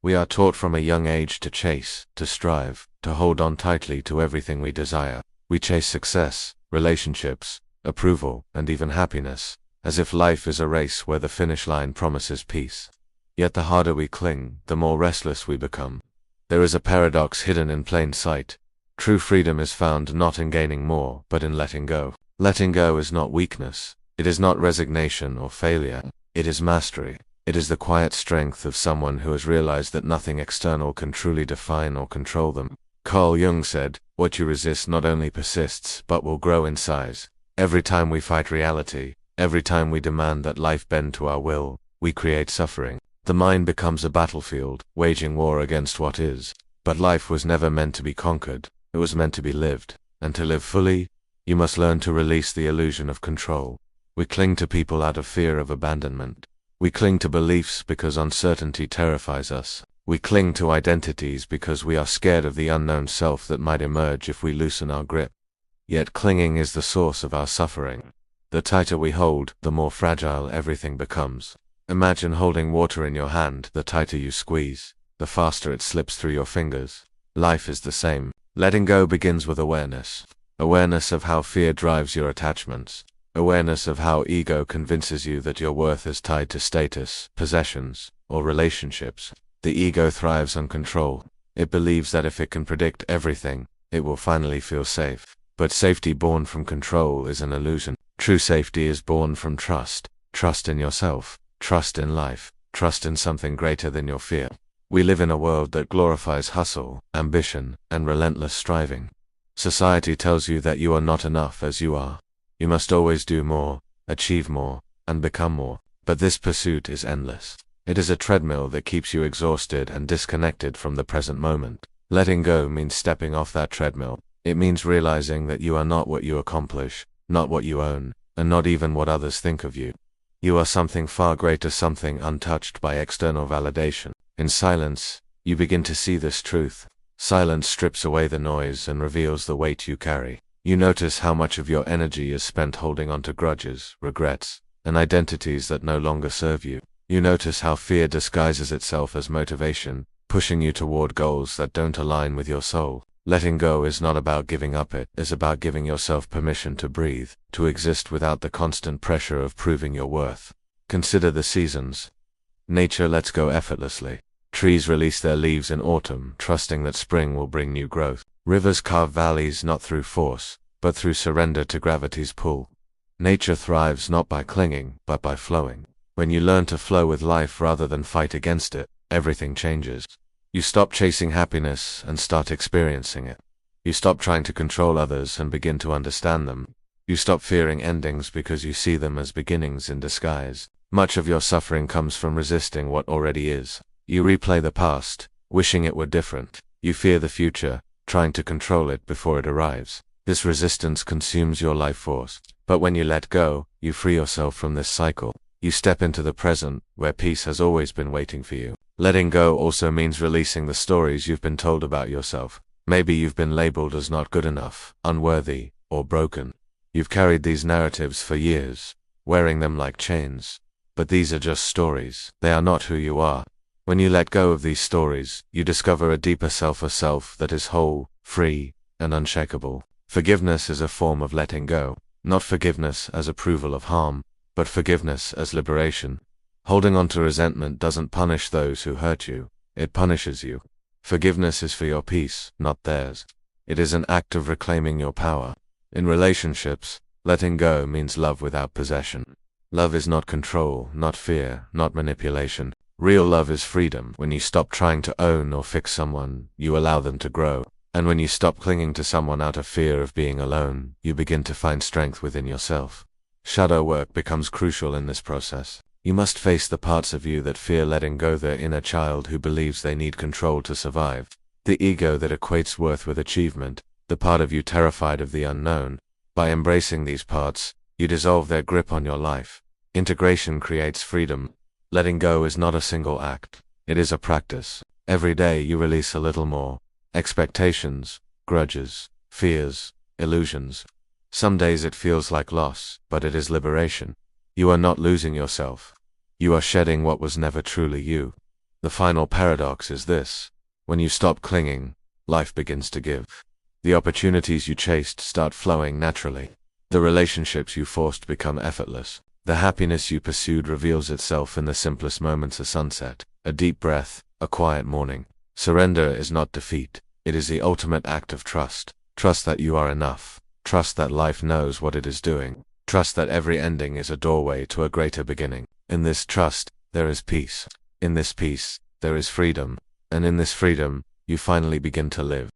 We are taught from a young age to chase, to strive, to hold on tightly to everything we desire. We chase success, relationships, approval, and even happiness, as if life is a race where the finish line promises peace. Yet the harder we cling, the more restless we become. There is a paradox hidden in plain sight. True freedom is found not in gaining more, but in letting go. Letting go is not weakness. It is not resignation or failure. It is mastery. It is the quiet strength of someone who has realized that nothing external can truly define or control them. Carl Jung said, "What you resist not only persists, but will grow in size." Every time we fight reality, every time we demand that life bend to our will, we create suffering. The mind becomes a battlefield, waging war against what is. But life was never meant to be conquered. It was meant to be lived. And to live fully, you must learn to release the illusion of control. We cling to people out of fear of abandonment. We cling to beliefs because uncertainty terrifies us. We cling to identities because we are scared of the unknown self that might emerge if we loosen our grip. Yet clinging is the source of our suffering. The tighter we hold, the more fragile everything becomes. Imagine holding water in your hand. The tighter you squeeze, the faster it slips through your fingers. Life is the same. Letting go begins with awareness. Awareness of how fear drives your attachments. Awareness of how ego convinces you that your worth is tied to status, possessions, or relationships. The ego thrives on control. It believes that if it can predict everything, it will finally feel safe. But safety born from control is an illusion. True safety is born from trust. Trust in yourself. Trust in life. Trust in something greater than your fear. We live in a world that glorifies hustle, ambition, and relentless striving. Society tells you that you are not enough as you are. You must always do more, achieve more, and become more. But this pursuit is endless. It is a treadmill that keeps you exhausted and disconnected from the present moment. Letting go means stepping off that treadmill. It means realizing that you are not what you accomplish, not what you own, and not even what others think of you. You are something far greater, something untouched by external validation. In silence, you begin to see this truth. Silence strips away the noise and reveals the weight you carry. You notice how much of your energy is spent holding on to grudges, regrets, and identities that no longer serve you. You notice how fear disguises itself as motivation, pushing you toward goals that don't align with your soul. Letting go is not about giving up, it is about giving yourself permission to breathe, to exist without the constant pressure of proving your worth. Consider the seasons. Nature lets go effortlessly. Trees release their leaves in autumn, trusting that spring will bring new growth. Rivers carve valleys not through force, but through surrender to gravity's pull. Nature thrives not by clinging, but by flowing. When you learn to flow with life rather than fight against it, everything changes. You stop chasing happiness and start experiencing it. You stop trying to control others and begin to understand them. You stop fearing endings because you see them as beginnings in disguise. Much of your suffering comes from resisting what already is. You replay the past, wishing it were different. You fear the future, trying to control it before it arrives. This resistance consumes your life force. But when you let go, you free yourself from this cycle. You step into the present, where peace has always been waiting for you. Letting go also means releasing the stories you've been told about yourself. Maybe you've been labeled as not good enough, unworthy, or broken. You've carried these narratives for years, wearing them like chains. But these are just stories. They are not who you are. When you let go of these stories, you discover a deeper self, a self that is whole, free, and unshakable. Forgiveness is a form of letting go. Not forgiveness as approval of harm, but forgiveness as liberation. Holding on to resentment doesn't punish those who hurt you, it punishes you. Forgiveness is for your peace, not theirs. It is an act of reclaiming your power. In relationships, letting go means love without possession. Love is not control, not fear, not manipulation. Real love is freedom. When you stop trying to own or fix someone, you allow them to grow. And when you stop clinging to someone out of fear of being alone, you begin to find strength within yourself. Shadow work becomes crucial in this process. You must face the parts of you that fear letting go, their inner child who believes they need control to survive, the ego that equates worth with achievement, the part of you terrified of the unknown. By embracing these parts, you dissolve their grip on your life. Integration creates freedom. Letting go is not a single act. It is a practice. Every day you release a little more. Expectations, grudges, fears, illusions. Some days it feels like loss, but it is liberation. You are not losing yourself. You are shedding what was never truly you. The final paradox is this: when you stop clinging, life begins to give. The opportunities you chased start flowing naturally. The relationships you forced become effortless. The happiness you pursued reveals itself in the simplest moments: a sunset, a deep breath, a quiet morning. Surrender is not defeat. It is the ultimate act of trust. Trust that you are enough. Trust that life knows what it is doing. Trust that every ending is a doorway to a greater beginning. In this trust, there is peace. In this peace, there is freedom. And in this freedom, you finally begin to live.